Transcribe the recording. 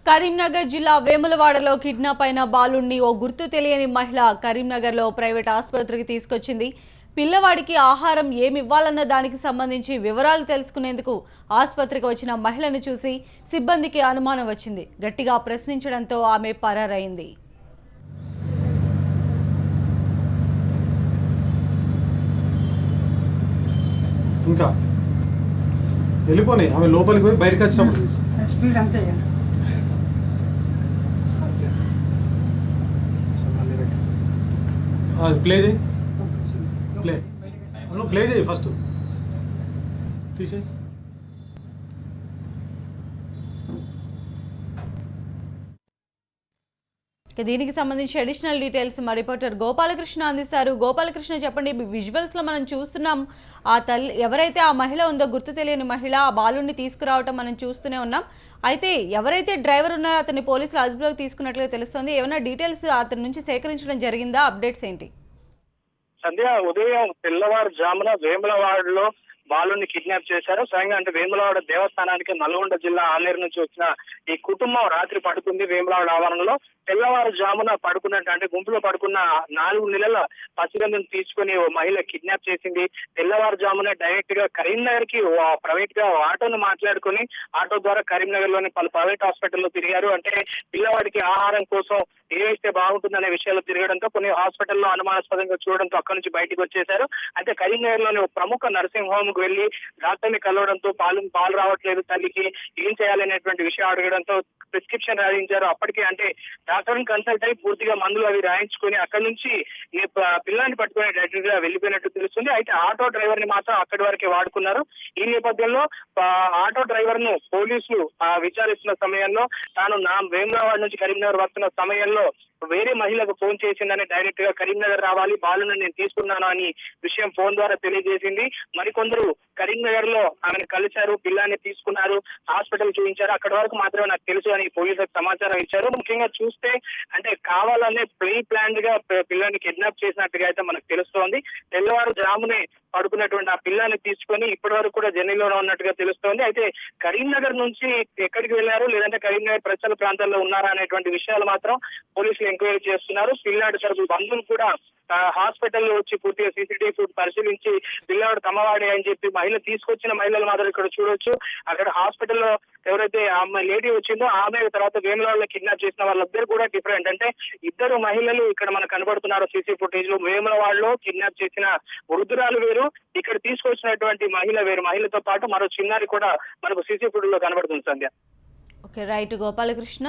కరీంనగర్ జిల్లా వేములవాడలో కిడ్నాప్ అయిన బాలుణ్ణి ఓ గుర్తు తెలియని మహిళ కరీంనగర్లో ప్రైవేట్ ఆసుపత్రికి తీసుకొచ్చింది. పిల్లవాడికి ఆహారం ఏమివ్వాలన్న దానికి సంబంధించి వివరాలు తెలుసుకునేందుకు ఆసుపత్రికి వచ్చిన మహిళను చూసి సిబ్బందికి అనుమానం వచ్చింది. గట్టిగా ప్రశ్నించడంతో ఆమె పరారైంది. ఇంకా వెళ్ళిపోయి ఆమె లోపలికి పోయి బయటకు వచ్చినప్పుడు స్పీడ్ అంతే ప్లే చేయి ప్లే నువ్వు ప్లే చేయి ఫస్ట్ తీసేయి. దీనికి సంబంధించి అడిషనల్ డీటెయిల్స్ మా రిపోర్టర్ గోపాలకృష్ణ అందిస్తారు. గోపాలకృష్ణ చెప్పండి, విజువల్స్ లో మనం చూస్తున్నాం ఆ తల్లి ఎవరైతే ఆ మహిళ ఉందో గుర్తు తెలియని మహిళ ఆ బాలుని తీసుకురావటం మనం చూస్తూనే ఉన్నాం. అయితే ఎవరైతే డ్రైవర్ ఉన్నారో అతన్ని పోలీసులు అదుపులోకి తీసుకున్నట్లుగా తెలుస్తోంది. ఏమైనా డీటెయిల్స్ అతని నుంచి సేకరించడం జరిగిందా? అప్డేట్స్ ఏంటి? సంధ్య ఉదయం తెల్లవారుజామున వేములవాడలో బాలుని కిడ్నాప్ చేశారు. స్వయంగా అంటే వేములవాడ దేవస్థానానికి నల్గొండ జిల్లా ఆలేరు నుంచి వచ్చిన ఈ కుటుంబం రాత్రి పడుకుంది వేములవాడ ఆవరణలో. తెల్లవారుజామున పడుకున్నట్టు అంటే గుంపులో పడుకున్న 4 నెలల పసిగందును తీసుకుని ఓ మహిళ కిడ్నాప్ చేసింది. తెల్లవారుజామున డైరెక్ట్ గా కరీంనగర్ కి ప్రైవేట్ గా ఆటోను మాట్లాడుకుని ఆటో ద్వారా కరీంనగర్ లోని పలు ప్రైవేట్ హాస్పిటల్లో తిరిగారు. అంటే పిల్లవాడికి ఆహారం కోసం ఏవైతే బాగుంటుందనే విషయాలు తిరగడంతో కొన్ని హాస్పిటల్లో అనుమానాస్పదంగా చూడడంతో అక్కడి నుంచి బయటకు వచ్చేశారు. అయితే కరీంనగర్ లోని ప్రముఖ నర్సింగ్ హోమ్ కు వెళ్లి డాక్టర్ ని కలవడంతో పాలు రావట్లేదు తల్లికి, ఏం చేయాలనేటువంటి విషయం అడగడంతో ప్రిస్క్రిప్షన్ రాయించారు. అప్పటికే అంటే డాక్టర్ ని కన్సల్ట్ అయి పూర్తిగా మందులు అవి రాయించుకొని అక్కడి నుంచి పిల్లాన్ని పట్టుకుని డైరెక్ట్ గా వెళ్ళిపోయినట్టు తెలుస్తుంది. అయితే ఆటో డ్రైవర్ ని మాత్రం అక్కడి వరకే వాడుకున్నారు. ఈ నేపథ్యంలో ఆటో డ్రైవర్ ను పోలీసులు విచారిస్తున్న సమయంలో తాను వేములవాడ నుంచి కరీంనగర్ వస్తున్న సమయంలో వేరే మహిళకు ఫోన్ చేసిందని డైరెక్ట్ గా కరీంనగర్ రావాలి, బాలుని నేను తీసుకున్నాను అని విషయం ఫోన్ ద్వారా తెలియజేసింది. మరికొందరు కరీంనగర్ లో ఆమెను కలిశారు, పిల్లాన్ని తీసుకున్నారు, హాస్పిటల్ చూపించారు. అక్కడి వరకు మాత్రమే నాకు తెలుసు అని పోలీసులకు సమాచారం ఇచ్చారు. ముఖ్యంగా చూస్తే అంటే కావాలనే ప్రీ ప్లాన్డ్ గా పిల్లాన్ని కిడ్నాప్ చేసినట్టుగా అయితే మనకు తెలుస్తోంది. తెల్లవారుజామునే పడుకున్నటువంటి ఆ పిల్లాన్ని తీసుకొని ఇప్పటి వరకు కూడా జర్నీలోనే ఉన్నట్టుగా తెలుస్తోంది. అయితే కరీంనగర్ నుంచి ఎక్కడికి వెళ్లారు, లేదంటే కరీంనగర్ పరిసర ప్రాంతాల్లో ఉన్నారా అనేటువంటి విషయాలు మాత్రం పోలీసులు ఎంక్వైరీ చేస్తున్నారు. పిల్లాడి తరపు బంధువులు కూడా హాస్పిటల్లో వచ్చి పూర్తిగా సీసీటీవీ ఫుట్ పరిశీలించి పిల్లాడు తమవాడే అని చెప్పి మహిళ తీసుకొచ్చిన మహిళలు మాత్రం ఇక్కడ చూడొచ్చు. అక్కడ హాస్పిటల్లో ఎవరైతే అమ్మాయి లేడీ వచ్చిందో ఆమె తర్వాత వేములవాడలో కిడ్నాప్ చేసిన వాళ్ళిద్దరు కూడా డిఫరెంట్. అంటే ఇద్దరు మహిళలు ఇక్కడ మనకు కనబడుతున్నారు సీసీ ఫుటేజ్ లో. వేములవాడలో కిడ్నాప్ చేసిన వృద్ధురాలు వేరు, ఇక్కడ తీసుకొచ్చినటువంటి మహిళ వేరు. మహిళతో పాటు మరో చిన్నారి కూడా మనకు సీసీ ఫుటేజ్ లో కనబడుతుంది. సంధ్య. Okay, right Gopalakrishna.